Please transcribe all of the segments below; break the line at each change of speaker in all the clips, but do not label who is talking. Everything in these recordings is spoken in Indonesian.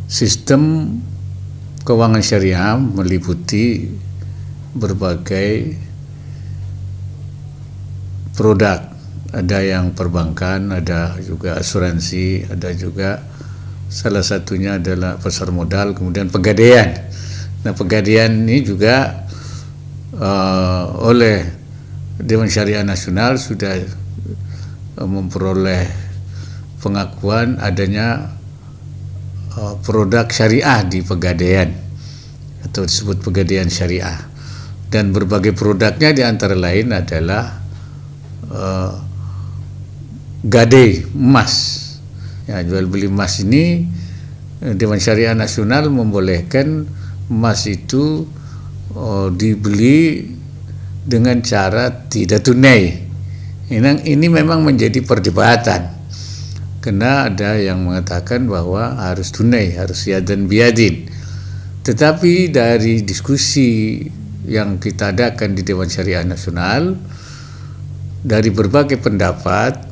Sistem keuangan syariah meliputi berbagai produk. Ada yang perbankan, ada juga asuransi, ada juga salah satunya adalah pasar modal, kemudian pegadaian. Nah, pegadaian ini juga oleh Dewan Syariah Nasional sudah memperoleh pengakuan adanya produk syariah di pegadaian atau disebut pegadaian syariah, dan berbagai produknya di antara lain adalah gadai emas. Ya, jual beli emas ini Dewan Syariah Nasional membolehkan emas itu dibeli dengan cara tidak tunai. Ini memang menjadi perdebatan. Karena ada yang mengatakan bahwa harus tunai, harus yadan biadin. Tetapi dari diskusi yang kita adakan di Dewan Syariah Nasional, dari berbagai pendapat,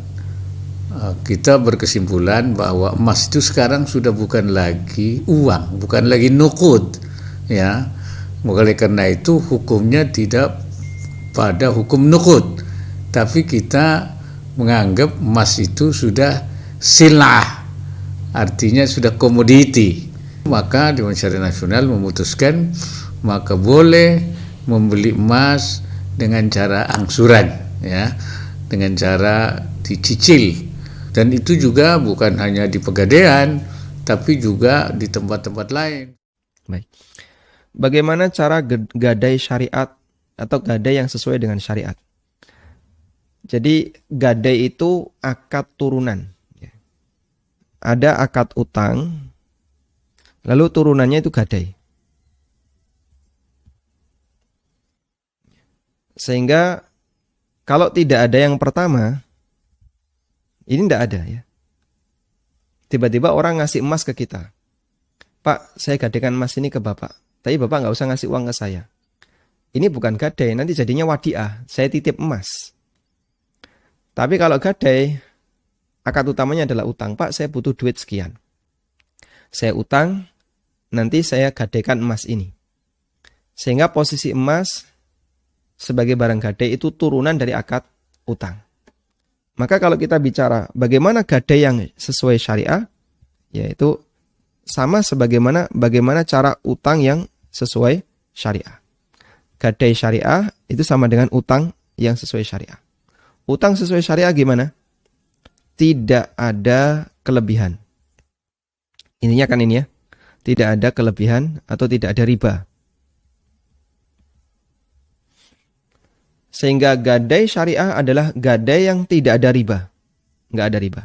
kita berkesimpulan bahwa emas itu sekarang sudah bukan lagi uang, bukan lagi nuqud, ya. Oleh karena itu hukumnya tidak pada hukum nuqud, tapi kita menganggap emas itu sudah silah, artinya sudah komoditi. Maka Dewan Syariah Nasional memutuskan maka boleh membeli emas dengan cara angsuran, ya, dengan cara dicicil, dan itu juga bukan hanya di pegadaian tapi juga di tempat-tempat lain.
Baik. Bagaimana cara gadai syariat atau gadai yang sesuai dengan syariat? Jadi gadai itu akad turunan. Ada akad utang, lalu turunannya itu gadai. Sehingga kalau tidak ada yang pertama, ini tidak ada ya. Tiba-tiba orang ngasih emas ke kita. Pak, saya gadaikan emas ini ke Bapak. Tapi Bapak nggak usah ngasih uang ke saya. Ini bukan gadai, nanti jadinya wadiah. Saya titip emas. Tapi kalau gadai, akad utamanya adalah utang. Pak, saya butuh duit sekian. Saya utang, nanti saya gadaikan emas ini. Sehingga posisi emas sebagai barang gadai itu turunan dari akad utang. Maka kalau kita bicara bagaimana gadai yang sesuai syariah, yaitu sama bagaimana cara utang yang sesuai syariah. Gadai syariah itu sama dengan utang yang sesuai syariah. Utang sesuai syariah gimana? Tidak ada kelebihan. Intinya kan ini ya. Tidak ada kelebihan atau tidak ada riba. Sehingga gadai syariah adalah gadai yang tidak ada riba. Nggak ada riba.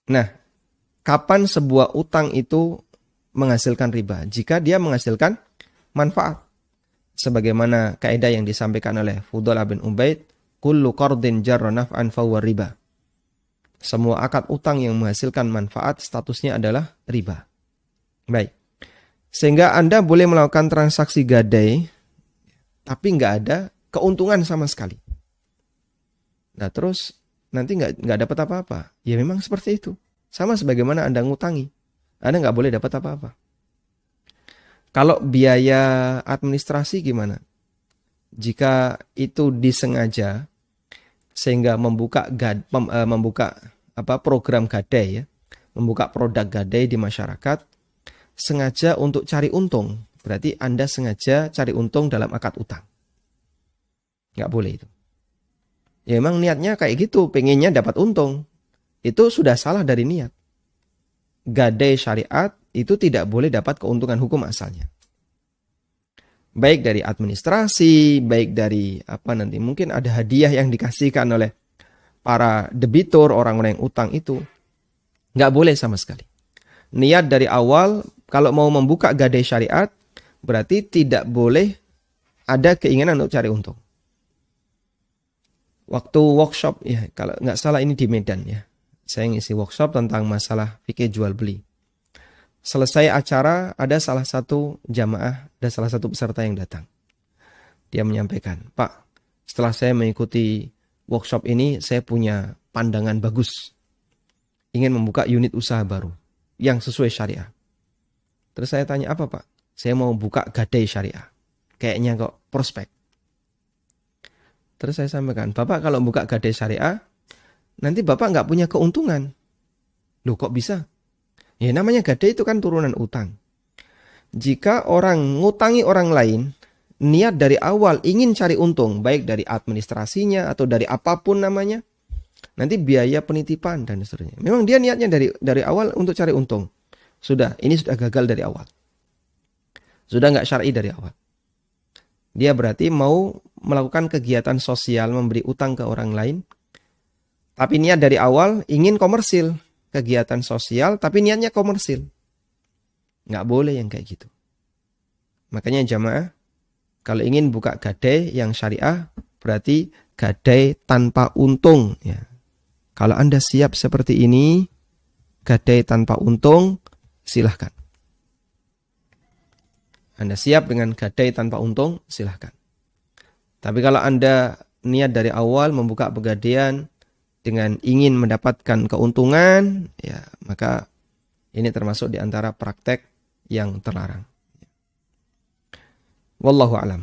Nah, kapan sebuah utang itu menghasilkan riba? Jika dia menghasilkan manfaat. Sebagaimana kaidah yang disampaikan oleh Fudalah bin Ubaid, kullu qardin jarra naf'an fahuwa riba. Semua akad utang yang menghasilkan manfaat statusnya adalah riba. Baik. Sehingga Anda boleh melakukan transaksi gadai, tapi nggak ada keuntungan sama sekali. Nah terus nanti nggak dapat apa-apa. Ya memang seperti itu. Sama sebagaimana Anda ngutangi. Anda nggak boleh dapat apa-apa. Kalau biaya administrasi gimana? Jika itu disengaja sehingga membuka program gadai ya, membuka produk gadai di masyarakat sengaja untuk cari untung, berarti Anda sengaja cari untung dalam akad utang. Nggak boleh itu. Ya memang niatnya kayak gitu, pengennya dapat untung. Itu sudah salah dari niat. Gadai syariat itu tidak boleh dapat keuntungan hukum asalnya. Baik dari administrasi, baik dari mungkin ada hadiah yang dikasihkan oleh para debitur, orang-orang yang utang itu. Nggak boleh sama sekali. Niat dari awal, kalau mau membuka gadai syariat, berarti tidak boleh ada keinginan untuk cari untung. Waktu workshop, ya kalau nggak salah ini di Medan ya. Saya ngisi workshop tentang masalah fikih jual beli. Selesai acara, ada salah satu jamaah, ada salah satu peserta yang datang. Dia menyampaikan, Pak, setelah saya mengikuti workshop ini, saya punya pandangan bagus. ingin membuka unit usaha baru yang sesuai syariah. Terus saya tanya, apa Pak? Saya mau buka gadai syariah. Kayaknya kok prospek. Terus saya sampaikan, Bapak kalau buka gadai syariah, nanti Bapak nggak punya keuntungan. Loh kok bisa? Ya namanya gadai itu kan turunan utang. Jika orang ngutangi orang lain, niat dari awal ingin cari untung, baik dari administrasinya atau dari apapun namanya, nanti biaya penitipan dan seterusnya. Memang dia niatnya dari awal untuk cari untung. Ini sudah gagal dari awal. Sudah nggak syar'i dari awal. Dia berarti mau melakukan kegiatan sosial, memberi utang ke orang lain. Tapi niat dari awal ingin komersil. Kegiatan sosial, tapi niatnya komersil. Nggak boleh yang kayak gitu. Makanya jamaah, kalau ingin buka gadai yang syariah, berarti gadai tanpa untung. Ya. Kalau Anda siap seperti ini, gadai tanpa untung, silahkan. Anda siap dengan gadai tanpa untung, silahkan. Tapi kalau Anda niat dari awal membuka pegadaian dengan ingin mendapatkan keuntungan, ya maka ini termasuk di antara praktek yang terlarang. Wallahu a'lam.